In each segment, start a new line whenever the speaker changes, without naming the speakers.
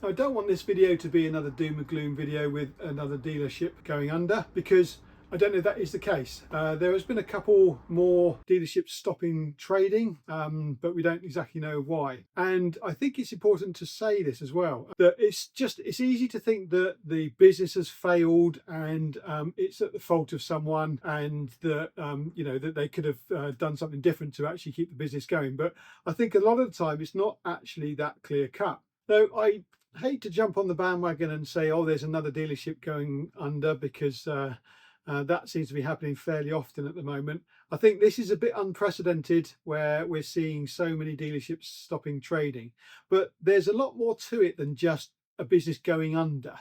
I don't want this video to be another doom and gloom video with another dealership going under, because I don't know if that is the case. There has been a couple more dealerships stopping trading, but we don't exactly know why. And I think it's important to say this as well, that it's easy to think that the business has failed and it's at the fault of someone, and that that they could have done something different to actually keep the business going. But I think a lot of the time it's not actually that clear cut. So I hate to jump on the bandwagon and say, oh, there's another dealership going under, because that seems to be happening fairly often at the moment. I think this is a bit unprecedented, where we're seeing so many dealerships stopping trading, but there's a lot more to it than just a business going under,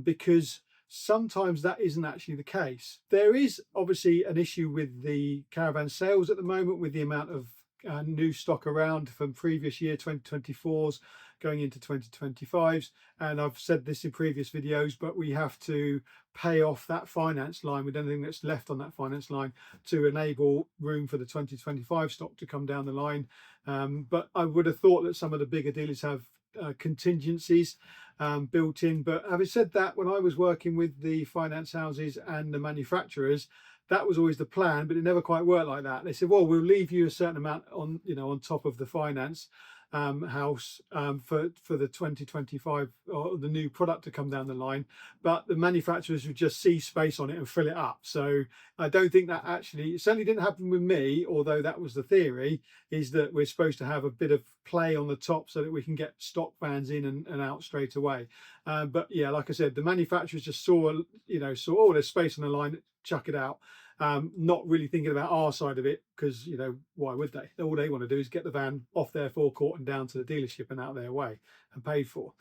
because sometimes that isn't actually the case. There is obviously an issue with the Caravan sales at the moment, with the amount of new stock around from previous year 2024s going into 2025s, and I've said this in previous videos, but we have to pay off that finance line with anything that's left on that finance line to enable room for the 2025 stock to come down the line. But I would have thought that some of the bigger dealers have contingencies built in. But having said that, when I was working with the finance houses and the manufacturers, that was always the plan, but it never quite worked like that. They said, well, we'll leave you a certain amount on, on top of the finance house for the 2025 or the new product to come down the line, but the manufacturers would just see space on it and fill it up. So I don't think that actually, it certainly didn't happen with me, although that was the theory, is that we're supposed to have a bit of play on the top so that we can get stock vans in and out straight away. But yeah, like I said, the manufacturers just saw, oh, there's space on the line, chuck it out. Not really thinking about our side of it, because why would they? All they want to do is get the van off their forecourt and down to the dealership and out their way and paid for.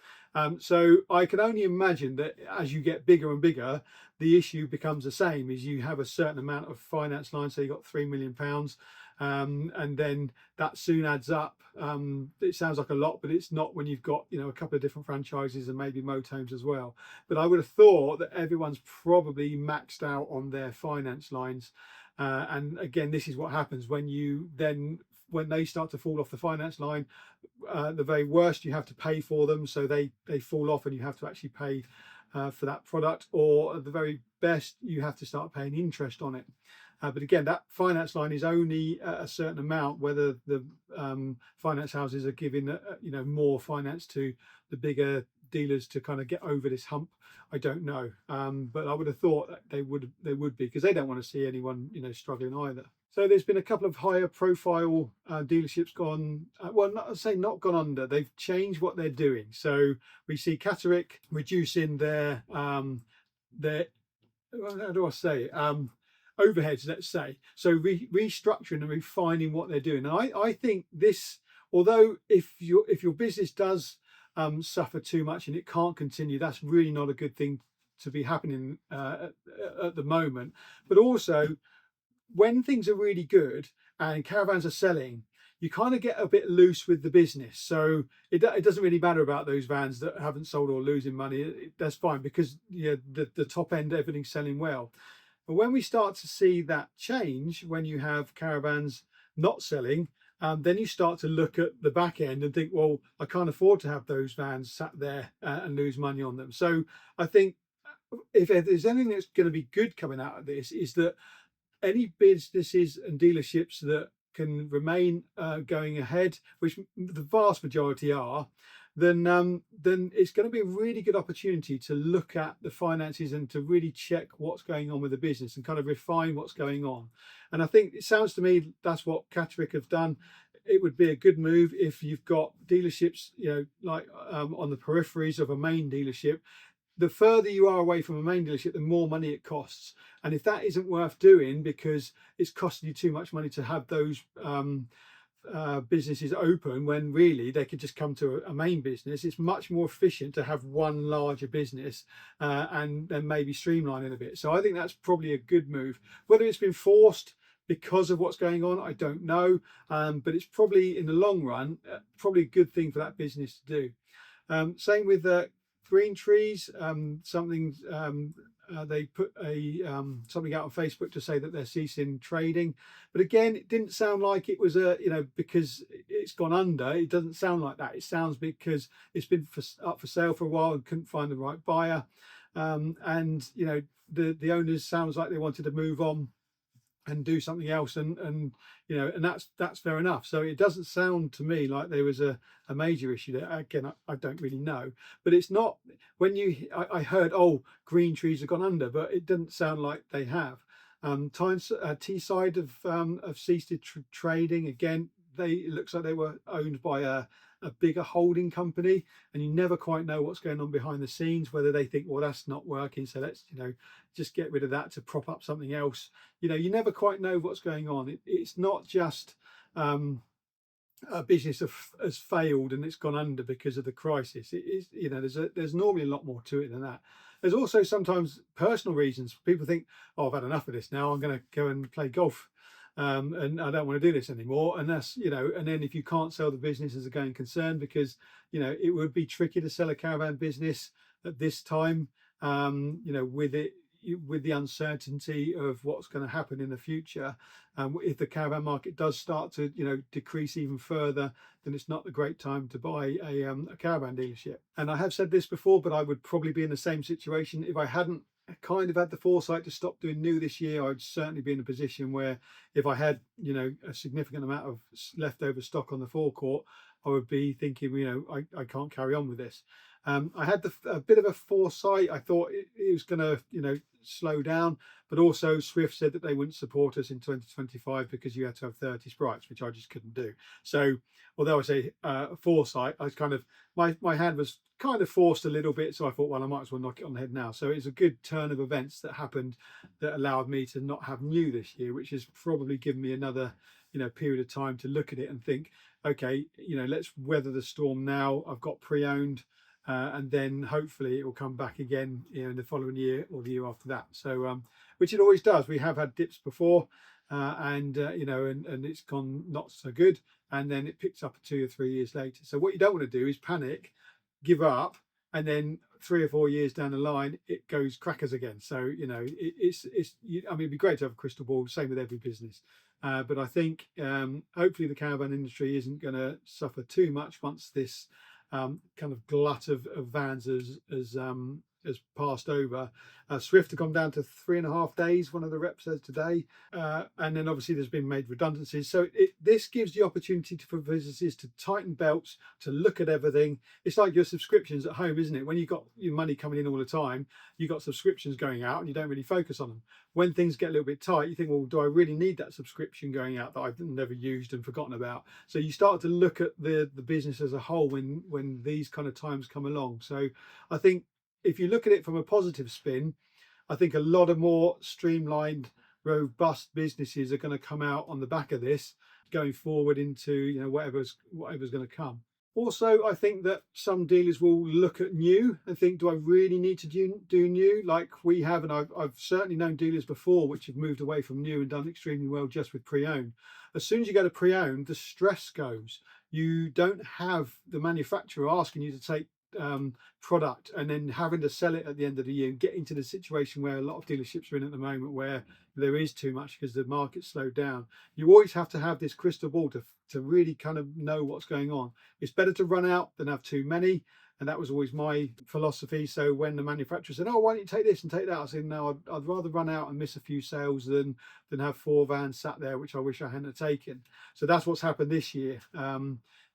So I can only imagine that as you get bigger and bigger, the issue becomes the same. Is you have a certain amount of finance line, so you've got £3 million, and then that soon adds up. It sounds like a lot, but it's not when you've got a couple of different franchises and maybe motorhomes as well. But I would have thought that everyone's probably maxed out on their finance lines, and again, this is what happens when they start to fall off the finance line. The very worst, you have to pay for them, so they fall off and you have to actually pay for that product, or at the very best you have to start paying interest on it. But again, that finance line is only a certain amount. Whether the finance houses are giving more finance to the bigger dealers to kind of get over this hump, I don't know. But I would have thought that they would be, because they don't want to see anyone struggling either. So there's been a couple of higher profile dealerships gone, not gone under, they've changed what they're doing. So we see Caravan reducing their how do I say it? Overheads, let's say. So restructuring and refining what they're doing. And I think this, although if your business does suffer too much and it can't continue, that's really not a good thing to be happening at the moment. But also, when things are really good and caravans are selling, you kind of get a bit loose with the business. So it doesn't really matter about those vans that haven't sold or losing money. That's fine, because the top end, everything's selling well. But when we start to see that change, when you have caravans not selling, then you start to look at the back end and think, well, I can't afford to have those vans sat there and lose money on them. So I think if there's anything that's going to be good coming out of this, is that any businesses and dealerships that can remain going ahead, which the vast majority are, then it's going to be a really good opportunity to look at the finances and to really check what's going on with the business and kind of refine what's going on. And I think it sounds to me that's what Caravan have done. It would be a good move if you've got dealerships, like on the peripheries of a main dealership. The further you are away from a main dealership, the more money it costs. And if that isn't worth doing because it's costing you too much money to have those businesses open, when really they could just come to a main business, it's much more efficient to have one larger business and then maybe streamlining a bit. So I think that's probably a good move. Whether it's been forced because of what's going on, I don't know, but it's probably in the long run probably a good thing for that business to do. Same with green trees, something they put a something out on Facebook to say that they're ceasing trading, but again, it didn't sound like it was because it's gone under. It doesn't sound like that. It sounds because it's been up for sale for a while and couldn't find the right buyer, and the owners sounds like they wanted to move on and do something else, and that's fair enough. So it doesn't sound to me like there was a major issue there. Again, I don't really know, but it's not when I heard, oh, green trees have gone under, but it didn't sound like they have. Teesside have ceased trading again. It looks like they were owned by a bigger holding company, and you never quite know what's going on behind the scenes, whether they think, well, that's not working, so let's just get rid of that to prop up something else. You never quite know what's going on. It's not just a business has failed and it's gone under because of the crisis. It is, there's normally a lot more to it than that. There's also sometimes personal reasons. People think, oh, I've had enough of this now, I'm going to go and play golf, and I don't want to do this anymore. And that's, and then if you can't sell the business as a going concern, because it would be tricky to sell a caravan business at this time, with the uncertainty of what's going to happen in the future. If the caravan market does start to decrease even further, then it's not the great time to buy a caravan dealership. And I have said this before, but I would probably be in the same situation if I hadn't kind of had the foresight to stop doing new this year. I'd certainly be in a position where if I had a significant amount of leftover stock on the forecourt, I would be thinking, I can't carry on with this. I had a bit of a foresight. I thought it was going to, slow down, but also Swift said that they wouldn't support us in 2025 because you had to have 30 sprites, which I just couldn't do. So although I say foresight, I was kind of, my hand was kind of forced a little bit. So I thought, well, I might as well knock it on the head now. So it's a good turn of events that happened that allowed me to not have new this year, which has probably given me another, period of time to look at it and think, okay, let's weather the storm now. I've got pre-owned. And then hopefully it will come back again in the following year or the year after that. So which it always does. We have had dips before, and it's gone not so good, and then it picks up 2 or 3 years later. So what you don't want to do is panic, give up, and then 3 or 4 years down the line it goes crackers again. So it'd be great to have a crystal ball. Same with every business. But I think hopefully the caravan industry isn't going to suffer too much once this kind of glut of vans has passed over. Swift have gone down to 3.5 days, one of the reps says today, and then obviously there's been made redundancies. So this gives the opportunity for businesses to tighten belts, to look at everything. It's like your subscriptions at home, isn't it? When you've got your money coming in all the time, you've got subscriptions going out and you don't really focus on them. When things get a little bit tight, you think, well, do I really need that subscription going out that I've never used and forgotten about? So you start to look at the business as a whole when these kind of times come along. So I think if you look at it from a positive spin, I think a lot of more streamlined, robust businesses are going to come out on the back of this going forward into whatever's going to come. Also, I think that some dealers will look at new and think, do I really need to do new like we have? And I've certainly known dealers before which have moved away from new and done extremely well just with pre-owned. As soon as you go to pre-owned, the stress goes. You don't have the manufacturer asking you to take product and then having to sell it at the end of the year, and get into the situation where a lot of dealerships are in at the moment, where there is too much because the market slowed down. You always have to have this crystal ball to really kind of know what's going on. It's better to run out than have too many, and that was always my philosophy. So when the manufacturer said, oh, why don't you take this and take that, I said, no, I'd rather run out and miss a few sales than have 4 vans sat there which I wish I hadn't taken. So that's what's happened this year.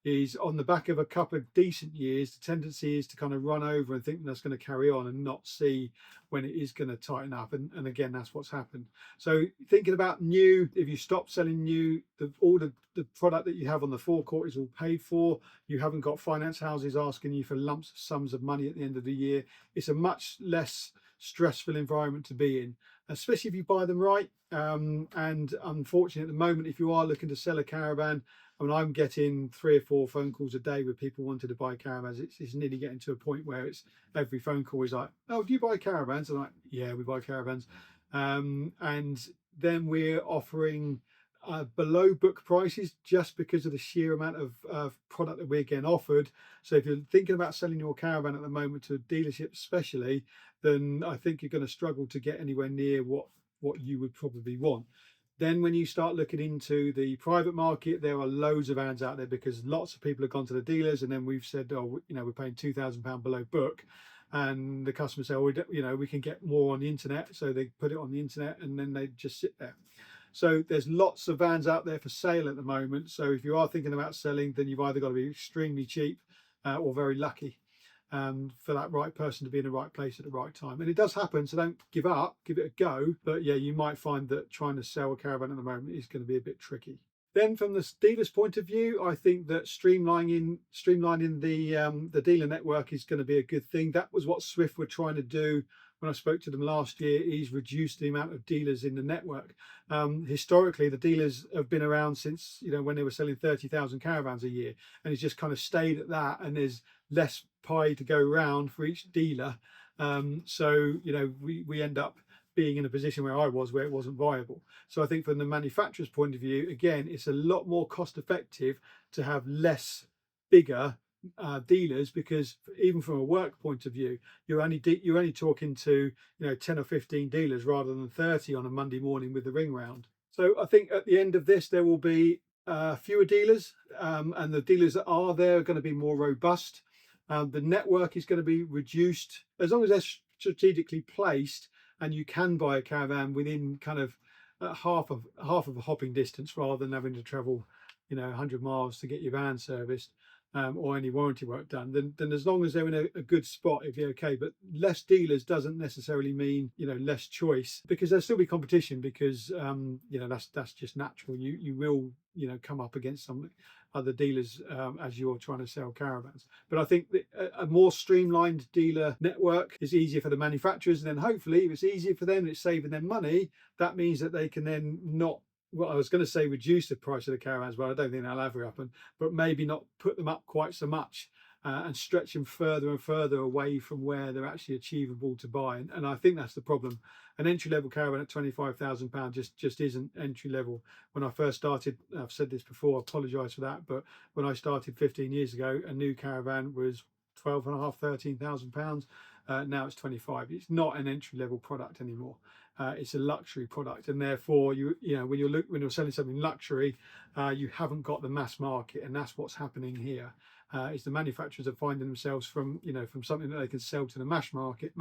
Is on the back of a couple of decent years, the tendency is to kind of run over and think that's going to carry on and not see when it is going to tighten up. And again, that's what's happened. So thinking about new, if you stop selling new, all the product that you have on the forecourt is all paid for. You haven't got finance houses asking you for lumps sums of money at the end of the year. It's a much less stressful environment to be in, especially if you buy them right. And unfortunately, at the moment, if you are looking to sell a caravan, I mean, I'm getting 3 or 4 phone calls a day with people wanting to buy caravans. It's nearly getting to a point where it's every phone call is like, oh, do you buy caravans? I'm like, yeah, we buy caravans. And then we're offering below book prices just because of the sheer amount of product that we're getting offered. So if you're thinking about selling your caravan at the moment to a dealership especially, then I think you're going to struggle to get anywhere near what you would probably want. Then when you start looking into the private market, there are loads of vans out there because lots of people have gone to the dealers, and then we've said, oh, we're paying £2,000 below book, and the customers say, oh, we can get more on the internet, so they put it on the internet and then they just sit there. So there's lots of vans out there for sale at the moment. So if you are thinking about selling, then you've either got to be extremely cheap or very lucky for that right person to be in the right place at the right time. And it does happen, so don't give up, give it a go. But yeah, you might find that trying to sell a caravan at the moment is going to be a bit tricky. Then from the dealer's point of view, I think that streamlining the dealer network is going to be a good thing. That was what Swift were trying to do when I spoke to them last year, is reduce the amount of dealers in the network. Historically, the dealers have been around since, when they were selling 30,000 caravans a year, and it's just kind of stayed at that, and there's less pie to go around for each dealer. So we end up being in a position where I was, where it wasn't viable. So I think from the manufacturer's point of view, again, it's a lot more cost effective to have less bigger dealers, because even from a work point of view, you're only talking to 10 or 15 dealers rather than 30 on a Monday morning with the ring round. So I think at the end of this, there will be fewer dealers, and the dealers that are there are going to be more robust. The network is going to be reduced as long as they're strategically placed, and you can buy a caravan within kind of half of a hopping distance, rather than having to travel 100 miles to get your van serviced or any warranty work done. Then as long as they're in a good spot, it'd be okay. But less dealers doesn't necessarily mean less choice, because there'll still be competition, because that's just natural. You will come up against some other dealers as you're trying to sell caravans. But I think that a more streamlined dealer network is easier for the manufacturers, and then hopefully if it's easier for them and it's saving them money, that means that they can then not, well, I was going to say reduce the price of the caravans, but I don't think that'll ever happen, but maybe not put them up quite so much and stretch them further and further away from where they're actually achievable to buy. And I think that's the problem. An entry-level caravan at £25,000 just isn't entry level. When I first started, I've said this before, I apologise for that, but when I started 15 years ago, a new caravan was £12,500–13,000. Now it's 25. It's not an entry-level product anymore. It's a luxury product, and therefore when you're selling something luxury, you haven't got the mass market, and that's what's happening here. Is the manufacturers are finding themselves from something that they can sell to the mass market,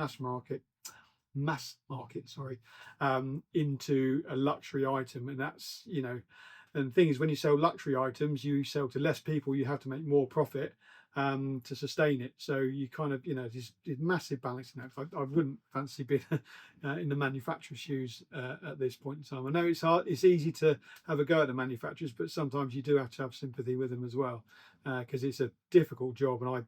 into a luxury item. And that's and the thing is, when you sell luxury items, you sell to less people, you have to make more profit to sustain it. So you kind of there's massive balancing act. I wouldn't fancy being in the manufacturer's shoes at this point in time. I know it's hard, it's easy to have a go at the manufacturers, but sometimes you do have to have sympathy with them as well, because it's a difficult job. And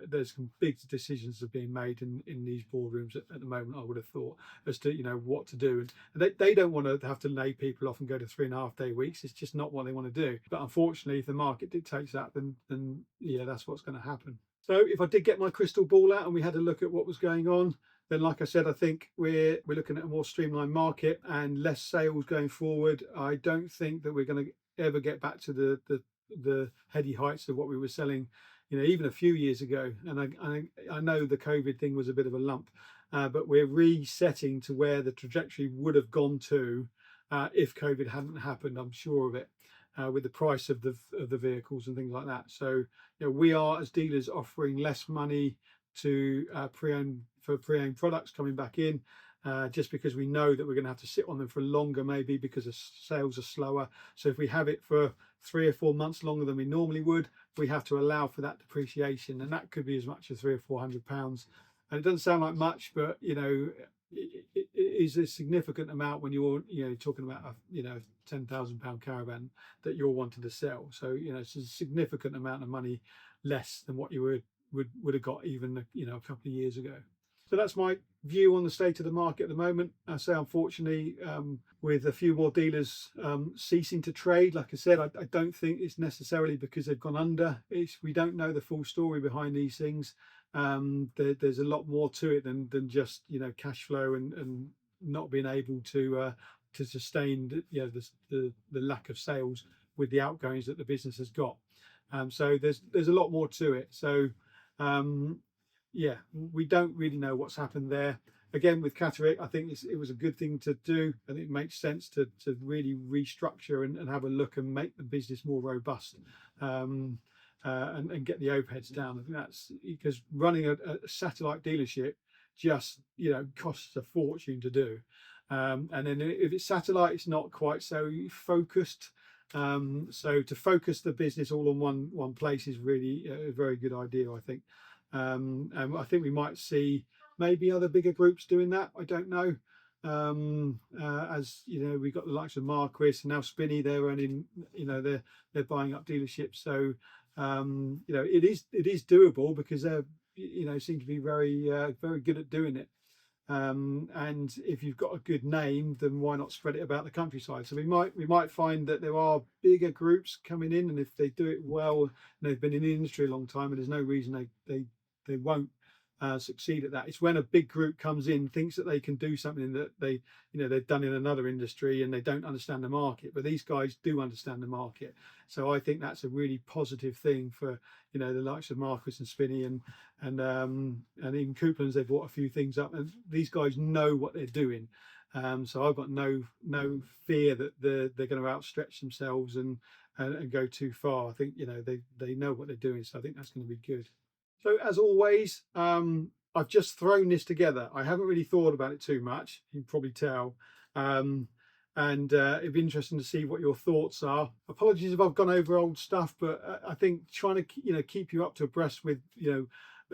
there's some big decisions that are being made in these boardrooms at the moment, I would have thought, as to what to do. And they don't want to have to lay people off and go to 3.5-day weeks. It's just not what they want to do. But unfortunately, if the market dictates that, then yeah, that's what's going to happen. So if I did get my crystal ball out and we had a look at what was going on, then like I said, I think we're looking at a more streamlined market and less sales going forward. I don't think that we're going to ever get back to the heady heights of what we were selling even a few years ago. And I know the COVID thing was a bit of a lump, but we're resetting to where the trajectory would have gone to if COVID hadn't happened. I'm sure of it, with the price of the vehicles and things like that. So we are, as dealers, offering less money to pre-owned products coming back in, just because we know that we're going to have to sit on them for longer, maybe because the sales are slower. So if we have it for 3 or 4 months longer than we normally would, we have to allow for that depreciation, and that could be as much as £300 or £400. And it doesn't sound like much, but it is a significant amount when you're talking about a £10,000 caravan that you're wanting to sell. So it's a significant amount of money less than what you would have got even a couple of years ago. So that's my view on the state of the market at the moment. I say, unfortunately, with a few more dealers ceasing to trade, like I said, I don't think it's necessarily because they've gone under. We don't know the full story behind these things. There's a lot more to it than just cash flow and not being able to to sustain the lack of sales with the outgoings that the business has got. So there's a lot more to it. So yeah, we don't really know what's happened there. Again, with Catterick, I think it was a good thing to do, and it makes sense to really restructure and have a look and make the business more robust, and get the overheads down. I think that's because running a satellite dealership just costs a fortune to do, and then if it's satellite, it's not quite so focused. So to focus the business all on one place is really a very good idea, I think. And I think we might see maybe other bigger groups doing that. I don't know. As we've got the likes of Marquis and now Spinney. They're running, they're buying up dealerships. So it is doable because they're seem to be very good at doing it. And if you've got a good name, then why not spread it about the countryside? So we might find that there are bigger groups coming in, and if they do it well, and they've been in the industry a long time, and there's no reason they won't succeed at that. It's when a big group comes in, thinks that they can do something that they've done in another industry, and they don't understand the market. But these guys do understand the market, so I think that's a really positive thing for the likes of Marquis and Spinney and even Couplands. They've bought a few things up, and these guys know what they're doing. So I've got no fear that they're going to outstretch themselves and go too far. I think they know what they're doing, so I think that's going to be good. So as always, I've just thrown this together. I haven't really thought about it too much, you can probably tell. And it'd be interesting to see what your thoughts are. Apologies if I've gone over old stuff, but I think trying to keep you up to abreast with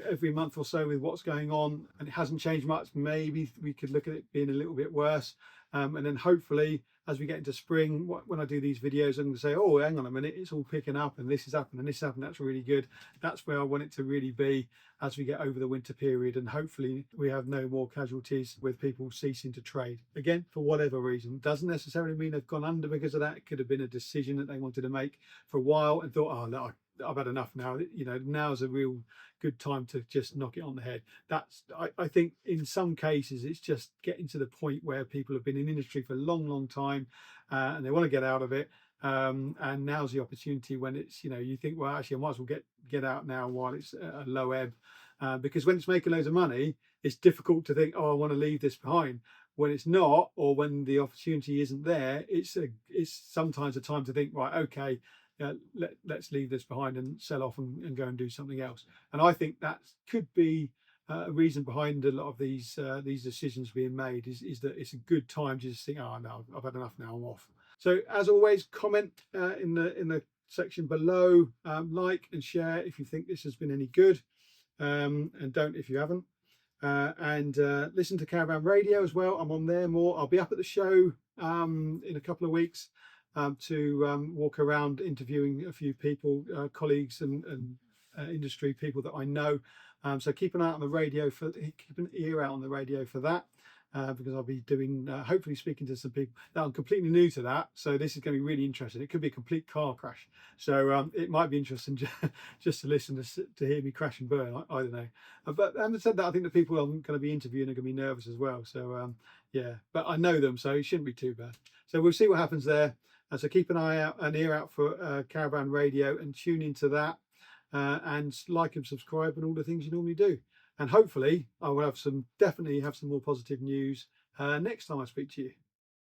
every month or so with what's going on, and it hasn't changed much. Maybe we could look at it being a little bit worse, and then hopefully as we get into spring, when I do these videos, I'm going to say, oh, hang on a minute, it's all picking up, and this has happened, and this happened. That's really good. That's where I want it to really be as we get over the winter period, and hopefully we have no more casualties with people ceasing to trade again for whatever reason. Doesn't necessarily mean they've gone under because of that. It could have been a decision that they wanted to make for a while and thought, oh no, I've had enough now. Now's a real good time to just knock it on the head. I think in some cases it's just getting to the point where people have been in industry for a long time, and they want to get out of it, and now's the opportunity when it's you think, well, actually I might as well get out now while it's a low ebb, because when it's making loads of money, it's difficult to think, oh, I want to leave this behind. When it's not, or when the opportunity isn't there, it's sometimes a time to think, right, okay, let's leave this behind and sell off and go and do something else. And I think that could be a reason behind a lot of these decisions being made, is that it's a good time to just think, oh no, I've had enough now, I'm off. So as always, comment in the section below, like and share if you think this has been any good, and don't if you haven't. And listen to Caravan Radio as well. I'm on there more. I'll be up at the show in a couple of weeks to walk around interviewing a few people, colleagues and industry people that I know. So keep an eye out on the radio keep an ear out on the radio for that, because I'll be doing hopefully speaking to some people that I'm completely new to that. So this is going to be really interesting. It could be a complete car crash, so it might be interesting just to listen to hear me crash and burn. I don't know, but having said that, I think the people I'm going to be interviewing are going to be nervous as well. So yeah, but I know them, so it shouldn't be too bad. So we'll see what happens there. So keep an ear out for Caravan Radio and tune into that, and like and subscribe and all the things you normally do. And hopefully I will definitely have some more positive news next time I speak to you.